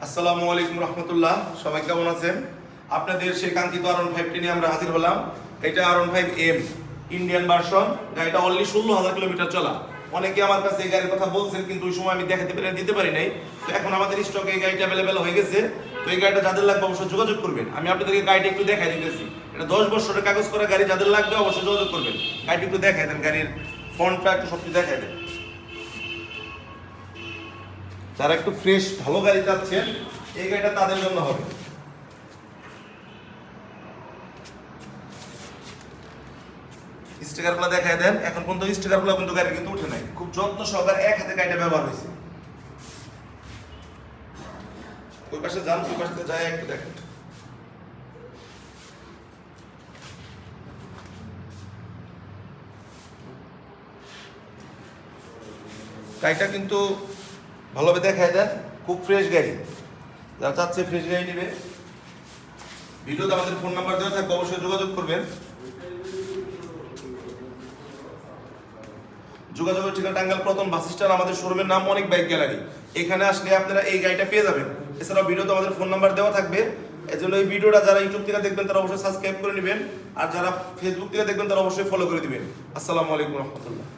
আসসালামু আলাইকুম রহমতুল্লাহ, সবাই কেমন আছেন? আপনাদের সেই কাঙ্ক্ষিত R15 নিয়ে আমরা হাজির হলাম। এটা R15M ইন্ডিয়ান ভার্সন। গাড়িটা অনলি 16,000 কিলোমিটার চলা। অনেকে আমার কাছে এই গাড়ির কথা বলছেন, কিন্তু ওই সময় আমি দিতে পারি নাই। তো এখন আমাদের স্টকে এই গাড়িটা অ্যাভেলেবেল হয়ে গেছে। তো এই গাড়িটা যাদের লাগবে অবশ্যই যোগাযোগ করবেন। আমি আপনাদেরকে গাড়িটা একটু দেখাই দিতেছি। এটা 10 বছরের কাগজ করা গাড়ি, যাদের লাগবে অবশ্যই যোগাযোগ করবেন। গাড়িটা একটু দেখাই দেন, গাড়ির ফ্রন্টটা একটু সবকিছু দেখাই দেন। যারা একটু ফ্রেশ ভালো গাড়ি চাচ্ছেন, এই গাড়িটা তাদের জন্য হবে। স্টিকারগুলো দেখায় দেন। এখন পর্যন্ত স্টিকারগুলো কিন্তু গাড়ি কিন্তু উঠে নাই। খুব যত্ন সহকারে এক হাতে গাড়িটা ব্যবহার হয়েছে। ওই পাশে যান, ওই পাশে যায় একটু দেখেন। গাড়িটা কিন্তু ভালোভাবে দেখায় দেন। খুব ফ্রেশ গাড়ি। যারা চাচ্ছে ফ্রেশ গাড়ি নেবে, ভিডিওতে আমাদের ফোন নাম্বার দেওয়া থাকবে, অবশ্যই যোগাযোগ করবেন। যোগাযোগের ঠিকানা টাঙ্গাইল প্রথম বাস স্ট্যান্ড। আমাদের শোরুমের নাম অনেক বাইক গ্যালারি। এখানে আসলে আপনারা এই গাড়িটা পেয়ে যাবেন। এছাড়াও ভিডিওতে আমাদের ফোন নাম্বার দেওয়া থাকবে। এই জন্য এই ভিডিওটা যারা ইউটিউব থেকে দেখবেন তারা অবশ্যই সাবস্ক্রাইব করে নেবেন, আর যারা ফেসবুক থেকে দেখবেন তারা অবশ্যই ফলো করে দিবেন। আসসালামু আলাইকুম রহমতুল্লাহ।